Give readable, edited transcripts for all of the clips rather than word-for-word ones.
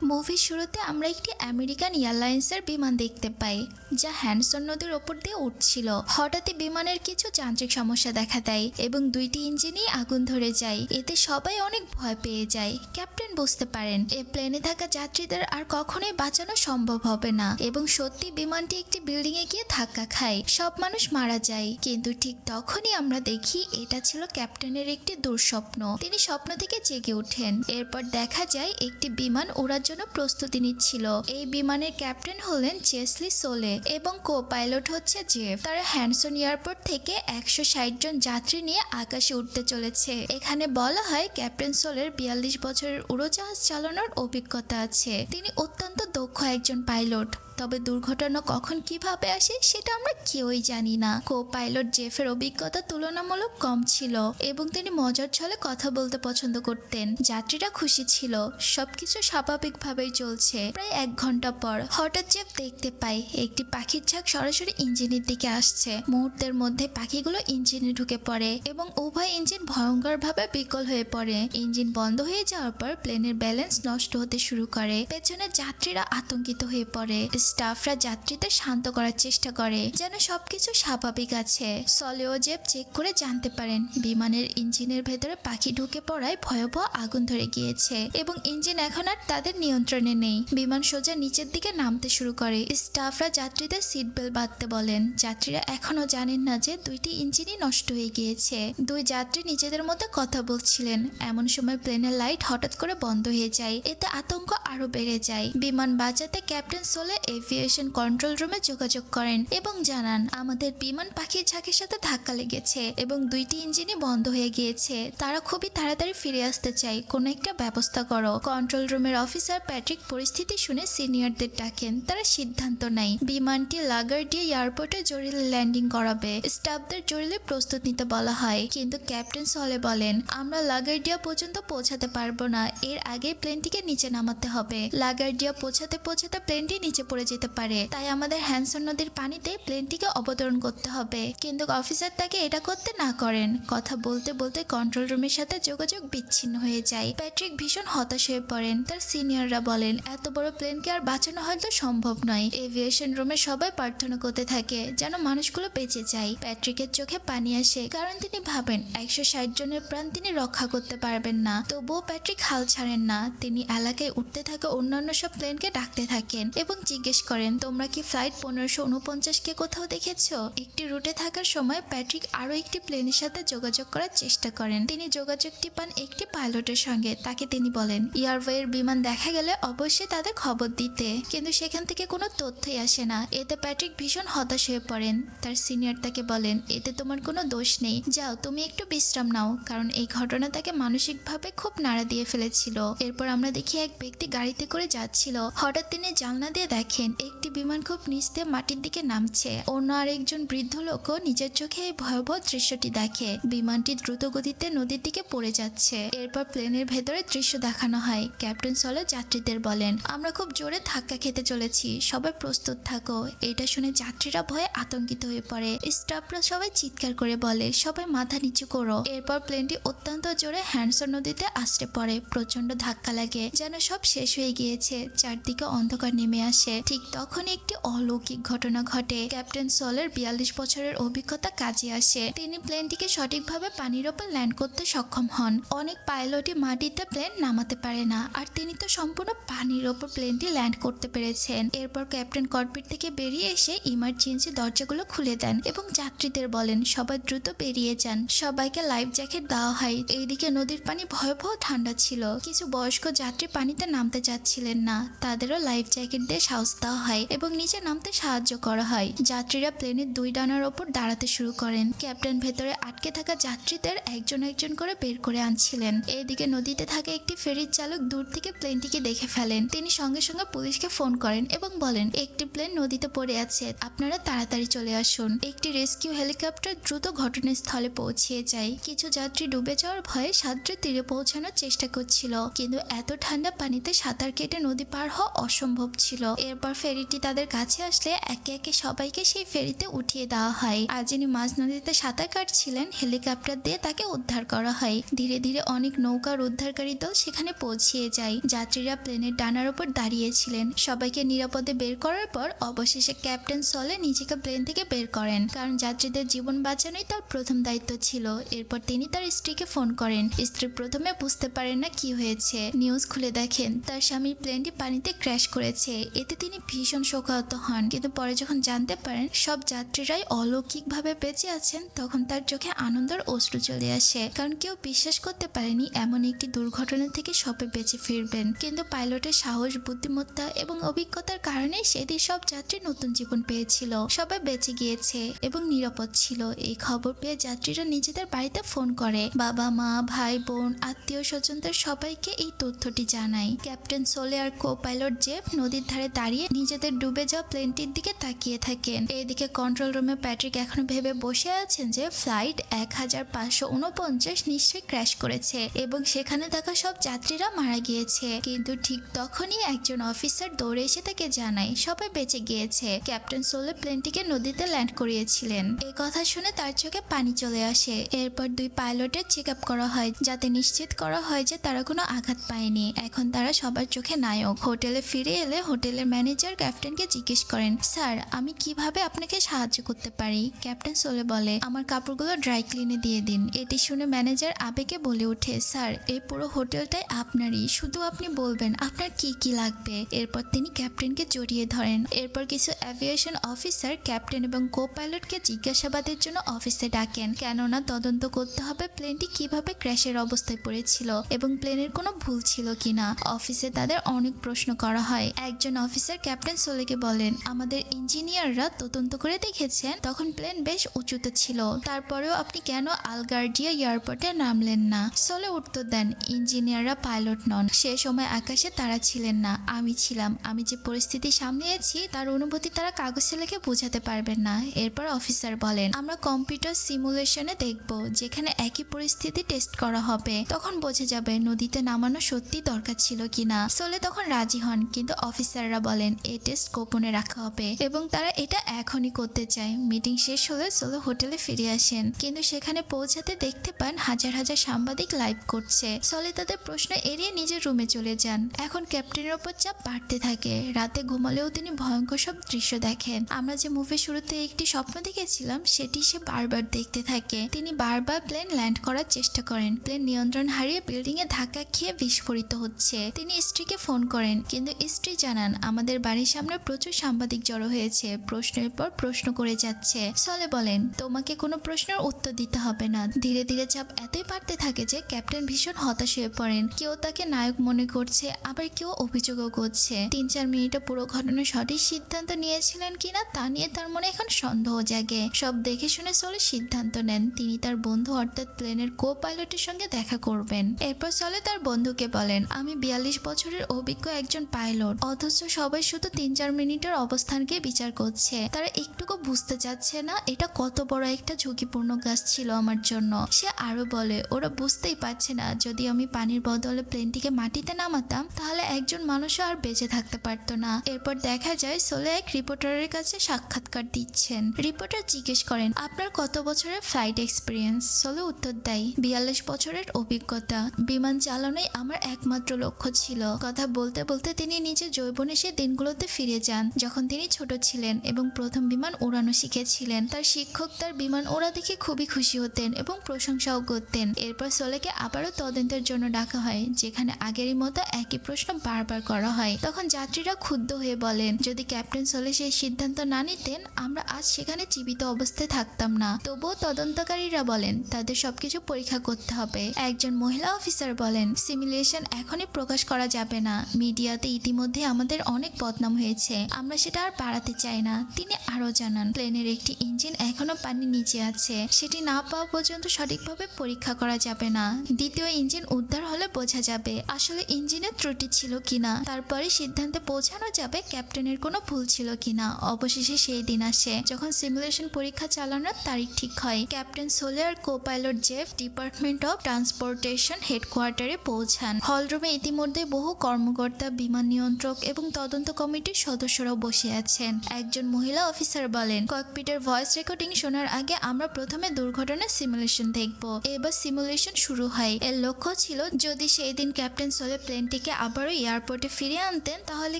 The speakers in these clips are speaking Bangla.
মুভির শুরুতে আমরা একটি আমেরিকান এয়ারলাইন্সের বিমান দেখতে পাই, যা হ্যানসন নদীর ওপর দিয়ে উঠছিল। হঠাৎই বিমানের কিছু যান্ত্রিক সমস্যা দেখা দেয় এবং দুইটি ইঞ্জিনই আগুন ধরে যায়। এতে সবাই অনেক ভয় পেয়ে যায়। ক্যাপ্টেন বুঝতে পারেন এই প্লেনে থাকা যাত্রীদের আর কখনোই বাঁচানো সম্ভব হবে না এবং সত্যি বিমানটি একটি বিল্ডিং এ গিয়ে ধাক্কা খায়। সব মানুষ মারা যায়, কিন্তু ঠিক তখনই আমরা দেখি এটা ছিল ক্যাপ্টেনের একটি দুঃস্বপ্ন। তিনি স্বপ্ন থেকে জেগে ওঠেন। এরপর দেখা যায় একটি বিমান ওড়ার জন্য প্রস্তুতি নিচ্ছিল। এই বিমানের ক্যাপ্টেন হলেন চেসলি সোলে এবং কো পাইলট হচ্ছে জেফ। তারা হ্যানসন এয়ারপোর্ট থেকে 160 জন যাত্রী নিয়ে আকাশে উঠতে চলেছে। এখানে বলা হয় ক্যাপ্টেন সোলের 42 বছরের উড়োজাহাজ চালানোর অভিজ্ঞতা আছে। তিনি অত্যন্ত দক্ষ একজন পাইলট। তবে দুর্ঘটনা কখন কিভাবে আসে সেটা আমরা কেউই জানি না। কো পাইলট জেফের অভিজ্ঞতা তুলনামূলক কম ছিল এবং তিনি মজার ছলে কথা বলতে পছন্দ করতেন। যাত্রীরা খুশি ছিল, সবকিছু স্বাভাবিকভাবেই চলছে। প্রায় 1 ঘন্টা পর হঠাৎ জেফ দেখতে পায় একটি পাখির ঝাঁক সরাসরি ইঞ্জিনের দিকে আসছে। মুহূর্তের মধ্যে পাখিগুলো ইঞ্জিনে ঢুকে পড়ে এবং উভয় ইঞ্জিন ভয়ঙ্করভাবে বিকল হয়ে পড়ে। ইঞ্জিন বন্ধ হয়ে যাওয়ার পর প্লেনের ব্যালেন্স নষ্ট হতে শুরু করে। পেছনের যাত্রীরা আতঙ্কিত হয়ে পড়ে। স্টাফরা যাত্রীদের শান্ত করার চেষ্টা করে যেন সবকিছু স্বাভাবিক আছে। সলে ও জেফ চেক করে জানতে পারেন বিমানের ইঞ্জিনের ভেতরে পাখি ঢুকে পড়ায় ভয়াবহ আগুন ধরে গিয়েছে এবং ইঞ্জিন এখন আর তাদের নিয়ন্ত্রণে নেই। বিমান সোজা নিচের দিকে নামতে শুরু করে। স্টাফরা যাত্রীদের সিট বেল্ট বাঁধতে বলেন। যাত্রীরা এখনো জানেন না যে দুইটি ইঞ্জিনই নষ্ট হয়ে গিয়েছে। দুই যাত্রী নিজেদের মধ্যে কথা বলছিলেন। এমন সময় প্লেনের লাইট হঠাৎ করে বন্ধ হয়ে যায়। এতে আতঙ্ক আরো বেড়ে যায়। বিমান বাঁচাতে ক্যাপ্টেন সোলে এভিয়েশন কন্ট্রোল রুমে যোগাযোগ করেন এবং জানান, আমাদের বিমান পাখির ঝাঁকের সাথে ধাক্কা লেগেছে এবং দুইটি ইঞ্জিনই বন্ধ হয়ে গিয়েছে। তারা খুবই তাড়াতাড়ি ফিরে আসতে চায়, কোনো একটা ব্যবস্থা করো। কন্ট্রোল রুমের অফিসার প্যাট্রিক পরিস্থিতি শুনে সিনিয়রদের ডাকেন। তারা সিদ্ধান্ত নেয় বিমানটি লাগারডিয়া এয়ারপোর্টে জরুরি ল্যান্ডিং করাবে। স্টাফদের জরুরি প্রস্তুত নিতে বলা হয়, কিন্তু ক্যাপ্টেন সলে বলেন, আমরা লাগারডিয়া পর্যন্ত পৌঁছাতে পারবো না। এর আগে প্লেনটিকে নিচে নামাতে হবে। লাগারডিয়া পৌঁছাতে পৌঁছাতে প্লেনটি নিচে পড়ে যেতে পারে, তাই আমাদের হ্যানসন নদীর পানিতে প্লেনটিকে অবতরণ করতে হবে। কিন্তু অফিসার তাকে এটা করতে না করেন। কথা বলতে বলতে কন্ট্রোল রুমের সাথে যোগাযোগ বিচ্ছিন্ন হয়ে যায়। প্যাট্রিক ভীষণ হতাশ হয়ে পড়েন। তার সিনিয়ররা বলেন, এত বড় প্লেনকে আর বাঁচানো হয়তো সম্ভব নয়। এভিয়েশন রুমে সবাই প্রার্থনা করতে থাকে যেন মানুষগুলো বেঁচে যায়। প্যাট্রিকের চোখে পানি আসে, কারণ তিনি ভাবেন 160 জনের প্রাণ তিনি রক্ষা করতে পারবেন না। তবুও প্যাট্রিক হাল ছাড়েন না। তিনি এলাকায় উঠতে থাকা অন্যান্য সব প্লেনকে ডাকতে থাকেন এবং জিজ্ঞেস করেন, তোমরা কি ফ্লাইট 1549 কে কোথাও দেখেছো? একটি রুটে থাকার সময় প্যাট্রিক আরো একটি প্লেনের সাথে যোগাযোগ করার চেষ্টা করেন। তিনি যোগাযোগটি পান একটি পাইলটের সঙ্গে। তাকে তিনি বলেন, এয়ারওয়ের বিমান দেখা গেলে অবশ্যই তাদের খবর দিতে, কিন্তু সেখান থেকে কোনো তথ্যই আসে না। এতে প্যাট্রিক ভীষণ হতাশ হয়ে পড়েন। তার সিনিয়র তাকে বলেন, এতে তোমার কোনো দোষ নেই, যাও তুমি একটু বিশ্রাম নাও, কারণ এই ঘটনা তাকে মানসিকভাবে খুব নাড়া দিয়ে ফেলেছিল। এরপর আমরা দেখি এক ব্যক্তি গাড়িতে করে যাচ্ছিল। হঠাৎ তিনি জানলা দিয়ে দেখেন একটি বিমান খুব নিচ দিয়ে মাটির দিকে নামছে। অন্য আরেকজন বৃদ্ধ লোকও নিজের চোখে এই ভয়াবহ দৃশ্যটি দেখে। বিমানটি দ্রুত গতিতে নদীর দিকে পড়ে যাচ্ছে। এরপর প্লেনের ভেতরে দৃশ্য দেখানো হয়। ক্যাপ্টেন সলে যাত্রীদের বলেন, আমরা খুব জোরে ধাক্কা খেতে চলেছি, সবাই প্রস্তুত থাকো। এটা শুনে যাত্রীরা ভয়ে আতঙ্কিত হয়ে পড়ে। স্টাফরা সবাই চিৎকার করে বলে, সবাই মাথা নিচু করো। এরপর প্লেনটি অত্যন্ত জোরে হ্যানসন নদীতে আছড়ে পড়ে। প্রচন্ড ধাক্কা লাগে, যেন সব শেষ হয়ে গিয়েছে। চারদিকে অন্ধকার নেমে আসে। ঠিক তখনই একটি অলৌকিক ঘটনা ঘটে। ক্যাপ্টেন সলের 42 বছরের অভিজ্ঞতা কাজে আসে। তিনি প্লেনটিকে সঠিকভাবে পানির ওপর ল্যান্ড করতে সক্ষম হন। অনেক পাইলটই মাটিতে প্লেন নামাতে পারে না, আর তিনি তো সম্পূর্ণ পানির ওপর প্লেনটি ল্যান্ড করতে পেরেছেন। এরপর ক্যাপ্টেন ককপিট থেকে বেরিয়ে এসে ইমার্জেন্সি দরজাগুলো খুলে দেন এবং যাত্রীদের বলেন, সবাই দ্রুত বেরিয়ে যান। সবাইকে লাইফ জ্যাকেট দেওয়া হয়। এইদিকে নদীর পানি ভয়াবহ ঠান্ডা ছিল। কিছু বয়স্ক যাত্রী পানিতে নামতে চাচ্ছিলেন না, তাদেরও লাইফ জ্যাকেট দিয়ে সাহস দেওয়া হয় এবং নিচে নামতে সাহায্য করা হয়। যাত্রীরা প্লেনের 2 ডানার ওপর দাঁড়াতে শুরু করেন। ক্যাপ্টেন ভেতরে আটকে থাকা যাত্রীদের একজন একজন করে বের করে আনছিলেন। এদিকে নদীতে থাকা একটি ফেরির চালক দূর থেকে প্লেনটিকে দেখে ফেলেন। তিনি সঙ্গে সঙ্গে পুলিশকে ফোন করেন এবং বলেন, একটি প্লেন নদীতে পড়ে আছে, আপনারা তাড়াতাড়ি চলে আসুন। একটি রেস্কিউ হেলিকপ্টার দ্রুত ঘটনাস্থলে পৌঁছে যায়। কিছু যাত্রী ডুবে যাওয়ার ভয়ে সাঁতরে তীরে পৌঁছানোর চেষ্টা করছিল, কিন্তু এত ঠান্ডা পানিতে সাঁতার কেটে নদী পার হওয়া অসম্ভব ছিল। এরপর এরপর ফেরিটি তাদের কাছে আসলে একে একে সবাইকে সেই ফেরিতে উঠিয়ে দেওয়া হয়। আর যিনি মাঝ নদীতে সাঁতার কাটছিলেন হেলিকপ্টার দিয়ে তাকে উদ্ধার করা হয়। ধীরে ধীরে অনেক নৌকার উদ্ধারকারী দল সেখানে পৌঁছিয়ে যায়। যাত্রীরা প্লেনের ডানার উপর দাঁড়িয়েছিলেন। সবাইকে নিরাপদে বের করার পর অবশেষে ক্যাপ্টেন সলে নিজেকে প্লেন থেকে বের করেন, কারণ যাত্রীদের জীবন বাঁচানোই তার প্রথম দায়িত্ব ছিল। এরপর তিনি তার স্ত্রীকে ফোন করেন। স্ত্রী প্রথমে বুঝতে পারেন না কি হয়েছে। নিউজ খুলে দেখেন তার স্বামীর প্লেনটি পানিতে ক্র্যাশ করেছে। এতে তিনি ভীষণ শোকাহত হন, কিন্তু পরে যখন জানতে পারেন সব যাত্রীরাই অলৌকিকভাবে বেঁচে আছেন, তখন তার চোখে আনন্দের অশ্রু চলে আসে, কারণ কেউ বিশ্বাস করতে পারেনি এমন একটি দুর্ঘটনা থেকে সবে বেঁচে ফিরবেন। কিন্তু পাইলটের সাহস, বুদ্ধিমত্তা এবং অভিজ্ঞতার কারণে সেদিন সব যাত্রী নতুন জীবন পেয়েছিল। সবাই বেঁচে গিয়েছে এবং নিরাপদ ছিল। এই খবর পেয়ে যাত্রীরা নিজেদের বাড়িতে ফোন করে, বাবা মা, ভাই বোন, আত্মীয় স্বজনদের সবাইকে এই তথ্যটি জানায়। ক্যাপ্টেন সোলে আর কো পাইলট জেফ নদীর ধারে দাঁড়িয়ে নিজেদের ডুবে যাওয়া প্লেনটির দিকে তাকিয়ে থাকেন। এদিকে কন্ট্রোল রুমে প্যাট্রিক এখনো ভেবে বসে আছেন যে ফ্লাইট 1549 নিশ্চয়ই ক্র্যাশ করেছে এবং সেখানে থাকা সব যাত্রীরা মারা গিয়েছে। কিন্তু ঠিক তখনই একজন অফিসার দৌড়ে এসে তাকে জানায় সবাই বেঁচে গিয়েছে। ক্যাপ্টেন সোলে প্লেনটিকে নদীতে ল্যান্ড করিয়েছিলেন। এই কথা শুনে তার চোখে পানি চলে আসে। এরপর দুই পাইলটের চেক আপ করা হয়, যাতে নিশ্চিত করা হয় যে তারা কোনো আঘাত পায়নি। এখন তারা সবার চোখে নায়ক। হোটেলে ফিরে এলে হোটেলের ম্যানেজার ক্যাপ্টেনকে জিজ্ঞেস করেন, স্যার আমি কিভাবে আপনাকে সাহায্য করতে পারি? ক্যাপ্টেন সোলে বলে, আমার কাপড়গুলো ড্রাই ক্লিনে দিয়ে দিন। এটি শুনে ম্যানেজার আবেগে বলে ওঠে, স্যার এই পুরো হোটেলটাই আপনারই, শুধু আপনি বলবেন আপনার কি কি লাগবে। এরপর তিনি ক্যাপ্টেনকে জড়িয়ে ধরেন। এরপর কিছু অ্যাভিয়েশন অফিসার ক্যাপ্টেন এবং কো পাইলটকে জিজ্ঞাসাবাদের জন্য অফিসে ডাকেন, কেননা তদন্ত করতে হবে প্লেনটি কিভাবে ক্র্যাশের অবস্থায় পড়েছিল এবং প্লেনের কোনো ভুল ছিল কিনা। অফিসে তাদের অনেক প্রশ্ন করা হয়। একজন অফিসার ক্যাপ্টেন সোলেকে বলেন, আমাদের ইঞ্জিনিয়াররা তদন্ত করে দেখেছেন তখন প্লেন বেশ উঁচুতে ছিল, তারপরেও আপনি কেন আলগার্জিয়া এয়ারপোর্টে নামলেন না? সোলে উত্তর দেন, ইঞ্জিনিয়াররা পাইলট নন, সে সময় আকাশে তারা ছিলেন না, আমি ছিলাম। আমি যে পরিস্থিতি সামলিয়েছি তার অনুভূতি তারা কাগজে লিখে বোঝাতে পারবেন না। এরপর অফিসার বলেন, আমরা কম্পিউটার সিমুলেশনে দেখব, যেখানে একই পরিস্থিতি টেস্ট করা হবে, তখন বোঝা যাবে নদীতে নামানো সত্যি দরকার ছিল কিনা। সোলে তখন রাজি হন, কিন্তু অফিসাররা বলেন এই টেস্ট গোপনে রাখা হবে এবং তারা এটা এখনই করতে চায়। মিটিং শেষ হলে সোলে হোটেলে ফিরে আসেন, কিন্তু সেখানে পৌঁছাতে দেখতে পান হাজার হাজার সাংবাদিক লাইভ করছে। সোলে তাদের প্রশ্ন এড়িয়ে নিজের রুমে চলে যান। এখন ক্যাপ্টেনের ওপর চাপ বাড়তে থাকে। রাতে ঘুমালেও তিনি ভয়ঙ্কর সব দৃশ্য দেখেন। আমরা যে মুভির শুরুতে একটি স্বপ্ন দেখেছিলাম সেটি সে বারবার দেখতে থাকে। তিনি বারবার প্লেন ল্যান্ড করার চেষ্টা করেন। প্লেন নিয়ন্ত্রণ হারিয়ে বিল্ডিং এ ধাক্কা খেয়ে বিস্ফোরিত হচ্ছে। তিনি স্ত্রীকে ফোন করেন, কিন্তু স্ত্রী জানান আমাদের বাড়ির সামনে প্রচুর সাংবাদিক জড়ো হয়েছে, প্রশ্নের পর প্রশ্ন করে যাচ্ছে। সলে বলেন, তোমাকে কোনো প্রশ্নের উত্তর দিতে হবে না। ধীরে ধীরে চাপ এতই বাড়তে থাকে যে ক্যাপ্টেন ভীষণ হতাশ হয়ে পড়েন। কেউ তাকে নায়ক মনে করছে, আবার কেউ অভিযোগও করছে। 3-4 মিনিটে পুরো ঘটনার সঠিক সিদ্ধান্ত নিয়েছিলেন কিনা তা নিয়ে তার মনে এখন সন্দেহ জাগে। সব দেখে শুনে সলে সিদ্ধান্ত নেন তিনি তার বন্ধু অর্থাৎ প্লেনের কো পাইলটের সঙ্গে দেখা করবেন। এরপর সলে তার বন্ধুকে বলেন, আমি 42 বছরের অভিজ্ঞ একজন পাইলট, অথচ সবাই শুধু 3-4 মিনিটের অবস্থানকে বিচার করছে। তারা একটুকু বুঝতে চাচ্ছে না এটা কত বড় একটা ঝুঁকিপূর্ণ কাজ ছিল আমার জন্য। সে আরো বলে, ওরা বুঝতেই পারছে না যদি আমি পানির বদলে প্লেনটিকে মাটিতে নামাতাম তাহলে একজন মানুষও আর বেঁচে থাকতে পারতো না। এরপর দেখা যায় সোলে এক রিপোর্টারের কাছে সাক্ষাৎকার দিচ্ছেন। রিপোর্টার জিজ্ঞেস করেন, আপনার কত বছরের ফ্লাইট এক্সপিরিয়েন্স? সোলে উত্তর দেয়, 42 বছরের অভিজ্ঞতা। বিমান চালানোই আমার একমাত্র লক্ষ্য ছিল। কথা বলতে বলতে তিনি নিজের যৌবনে সে দিনগুলোতে ফিরে যান যখন তিনি ছোট ছিলেন এবং প্রথম বিমান উড়ানো শিখেছিলেন। তার শিক্ষক তার বিমান ওড়া দেখে খুবই খুশি হতেন এবং প্রশংসাও করতেন। এরপর সোলেকে আবারও তদন্তের জন্য ডাকা হয়, যেখানে আগেরই মতো একই প্রশ্ন বারবার করা হয়। তখন যাত্রীরা ক্ষুব্ধ হয়ে বলেন, যদি ক্যাপ্টেন সোলে সেই সিদ্ধান্ত না নিতেন আমরা আজ সেখানে জীবিত অবস্থায় থাকতাম না। তবুও তদন্তকারীরা বলেন তাদের সবকিছু পরীক্ষা করতে হবে। একজন মহিলা অফিসার বলেন, সিমুলেশন এখনই প্রকাশ করা যাবে না। মিডিয়াতে ইতিমধ্যে আমাদের অনেক বদনাম হয়েছে, আমরা সেটা আর বাড়াতে চাই না। তিনি আরো জানান, প্লেনের একটি ইঞ্জিন এখনো পানির নিচে আছে, সেটি না পাওয়া পর্যন্ত সঠিকভাবে পরীক্ষা করা যাবে না। দ্বিতীয় ইঞ্জিন উদ্ধার হলে বোঝা যাবে আসলে ইঞ্জিনের ত্রুটি ছিল কিনা। তারপরে সিদ্ধান্তে পৌঁছানো যাবে ক্যাপ্টেনের কোনো ভুল ছিল কিনা। অবশেষে সেই দিন আসে যখন সিমুলেশন পরীক্ষা চালানোর তারিখ ঠিক হয়। ক্যাপ্টেন সোলে আর co pilot Jeff department of transportation হেডকোয়ার্টারে পৌঁছান। হলরুমে ইতিমধ্যে বহু কর্মকর্তা, বিমান নিয়ন্ত্রক এবং তদন্ত কমিটির সদস্যরাও বসে আছেন। একজন মহিলা অফিসার বলেন, ককপিটের ভয়েস রেকর্ডিং শোনার আগে আমরা প্রথমে দুর্ঘটনার সিমুলেশন দেখব। এবার সিমুলেশন শুরু হয়। এর লক্ষ্য ছিল যদি সেই দিন ক্যাপ্টেন সোলে প্লেনটিকে আবারও এয়ারপোর্টে ফিরিয়ে আনতেন তাহলে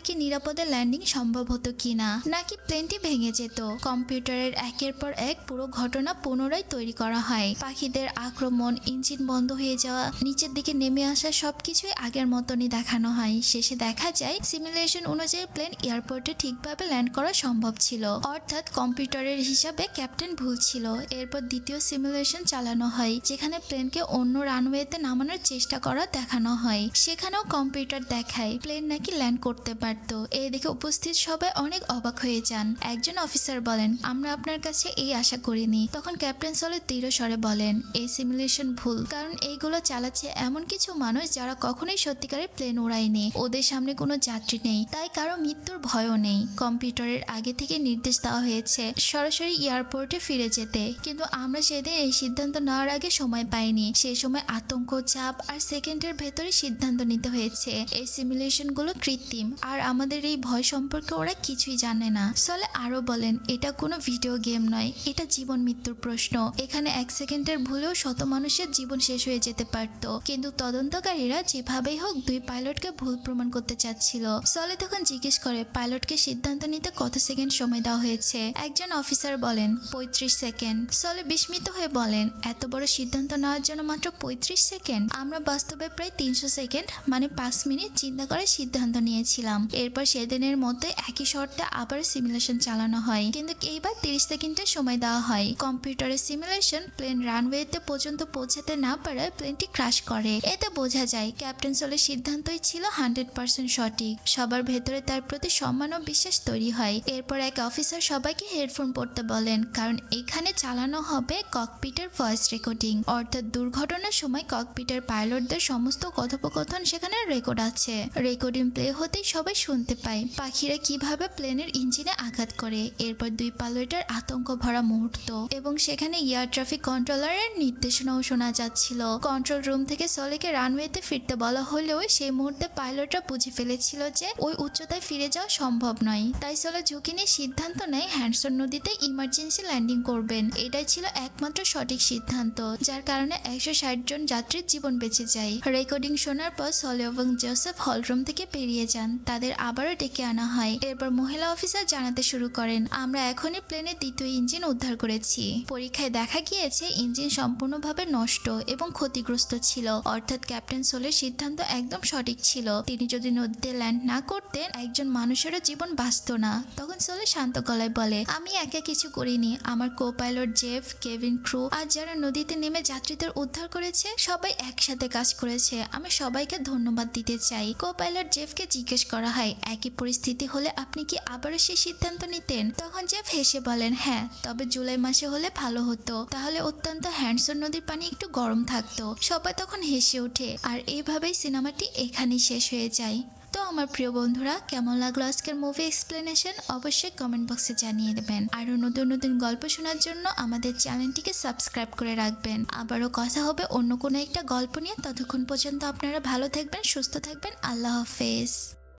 কি নিরাপদে ল্যান্ডিং সম্ভব হতো কিনা, নাকি প্লেনটি ভেঙে যেত। কম্পিউটারের একের পর এক পুরো ঘটনা পুনরায় তৈরি করা হয়। পাখিদের আক্রমণ, ইঞ্জিন বন্ধ হয়ে যাওয়া, নিচের দিকে নেমে আসা সবকিছুই আগের মতনই দেখানো হয়। শেষে দেখা যায় সিমুলেশন অনুযায়ী প্লেন এয়ারপোর্টে ঠিকভাবে ল্যান্ড করা সম্ভব ছিল, অর্থাৎ কম্পিউটারের হিসাবে ক্যাপ্টেন ভুল ছিল। এরপর দ্বিতীয় সিমুলেশন চালানো হয় যেখানে প্লেনকে অন্য রানওয়েতে নামানোর চেষ্টা করা দেখানো হয়। সেখানেও কম্পিউটার দেখায় প্লেন নাকি ল্যান্ড করতে পারত। এই দেখে উপস্থিত সবাই অনেক অবাক হয়ে যান। একজন অফিসার বলেন, আমরা আপনার কাছে এই আশা করিনি। তখন ক্যাপ্টেন সোলে দৃঢ় স্বরে বলেন, এই সিমুলেশন ভুল, কারণ এইগুলো চালাচ্ছে এমন কিছু মানুষ যারা কখনোই সত্যিকারের প্লেন ওড়ায়নি। ওদের সামনে কোনো যাত্রী নেই, তাই কারো মৃত্যুর ভয়ও নেই। কম্পিউটারের আগে থেকে নির্দেশ দেওয়া হয়েছে সরাসরি এয়ারপোর্টে ফিরে যেতে, কিন্তু আমরা সেদিন এই সিদ্ধান্ত নেওয়ার আগে সময় পাইনি। সেই সময় আতঙ্ক, চাপ আর সেকেন্ডের ভেতরে সিদ্ধান্ত নিতে হয়েছে। এই সিমুলেশনগুলো কৃত্রিম, আর আমাদের এই ভয় সম্পর্কে ওরা কিছুই জানে না। সোলে আরো বলেন, এটা কোনো ভিডিও গেম নয়, এটা জীবন মৃত্যুর প্রশ্ন। এখানে এক সেকেন্ডের ভুলেও শত মানুষের জীবন শেষ হয়ে যেতে পারত, কিন্তু তদন্তকারীরা যেভাবেই হোক দুই পাইলটকে ভুল প্রমাণ করতে চাচ্ছিল। সোলে তখন জিজ্ঞেস করে, পাইলটকে সিদ্ধান্ত নিতে কত সেকেন্ড সময় দেওয়া হয়েছে? একজন অফিসার বলেন, 35 সেকেন্ড। সোলে বিস্মিত হয়ে বলেন, এত বড় সিদ্ধান্ত নেওয়ার জন্য মাত্র 35 সেকেন্ড? আমরা বাস্তবে প্রায় 300 সেকেন্ড মানে 5 মিনিট চিন্তা করে সিদ্ধান্ত নিয়েছিলাম। এরপর সেদিনের মধ্যে একই শর্তে আবার সিমুলেশন চালানো হয়, কিন্তু এইবার 30 সেকেন্ডের সময় দেওয়া হয়। কম্পিউটারের সিমুলেশন প্লেন রানওয়েতে পর্যন্ত পৌঁছাতে না পারায় প্লেনটি ক্র্যাশ করে। এতে বোঝা যায় ক্যাপ্টেন সোলের সিদ্ধান্তই ছিল 100% সঠিক। সবার ভেতরে তার প্রতি সম্মান ও বিশ্বাস তৈরি হয়। এরপর এক অফিসার সবাইকে হেডফোন পড়তে বলেন, কারণ এখানে চালানো হবে ককপিটের ভয়েস রেকর্ডিং, অর্থাৎ দুর্ঘটনার সময় ককপিটের পাইলটদের সমস্ত কথোপকথন সেখানে রেকর্ড আছে। রেকর্ডিং প্লে হতেই সবাই শুনতে পায় পাখিরা কিভাবে প্লেনের ইঞ্জিনে আঘাত করে। এরপর দুই পাইলটের আতঙ্ক ভরা মুহূর্ত এবং সেখানে এয়ার ট্রাফিক কন্ট্রোলারের নির্দেশনাও শোনা যাচ্ছিল। কন্ট্রোল রুম থেকে সোলেকে রানওয়েতে ফিরতে বলা হলেও সেই মুহূর্তে পাইলটরা বুঝে ফেলেছিল যে ওই উচ্চতায় ফিরে যাওয়া সম্ভব নয়। তাই সোলে ঝুঁকি নিয়ে সিদ্ধান্ত নেয় হ্যান্ডসন নদীতে ইমার্জেন্সি ল্যান্ডিং করবেন। এটাই ছিল একমাত্র সঠিক সিদ্ধান্ত, যার কারণে 160 জন যাত্রীর জীবন বেঁচে যায়। রেকর্ডিং শোনার পর সোলে এবং জোসেফ হলরুম থেকে বেরিয়ে যান। তাদের আবারও ডেকে আনা হয়। এরপর মহিলা অফিসার জানাতে শুরু করেন, আমরা এখনই প্লেনের দ্বিতীয় ইঞ্জিন উদ্ধার করেছি। পরীক্ষায় দেখা গিয়েছে ইঞ্জিন সম্পূর্ণভাবে নষ্ট এবং ক্ষতিগ্রস্ত ছিল, অর্থাৎ ক্যাপ্টেন সোলের সিদ্ধান্ত একদম সঠিক ছিল। তিনি যদি নদীতে ল্যান্ড না করতেন একজন মানুষেরও জীবন বাঁচত না। তখন সোলে শান্ত গলায় বলে, আমি একা কিছু করিনি, আমার co pilot Jeff, Kevin, crew আর যারা নদীতে নেমে যাত্রীদের উদ্ধার করেছে সবাই একসাথে কাজ করেছে। আমি সবাইকে ধন্যবাদ দিতে চাই। কো পাইলট জেফকে জিজ্ঞেস করা হয়, একই পরিস্থিতি হলে আপনি কি আবারও সেই সিদ্ধান্ত নিতেন? তখন জেফ হেসে বলেন, হ্যাঁ, তবে জুলাই মাসে হলে ভালো হতো, তাহলে অত্যন্ত হ্যান্ডসন নদীর পানি একটু গরম থাকতো। সবাই তখন হেসে ওঠে আর এইভাবেই সিনেমাটি এখানেই শেষ হয়ে যায়। তো আমার প্রিয় বন্ধুরা, কেমন লাগলো আজকের মুভি এক্সপ্লেনেশন অবশ্যই কমেন্ট বক্সে জানিয়ে দেবেন। আরও নতুন নতুন গল্প শোনার জন্য আমাদের চ্যানেলটিকে সাবস্ক্রাইব করে রাখবেন। আবারও কথা হবে অন্য কোনো একটা গল্প নিয়ে। ততক্ষণ পর্যন্ত আপনারা ভালো থাকবেন, সুস্থ থাকবেন। আল্লাহ হাফেজ।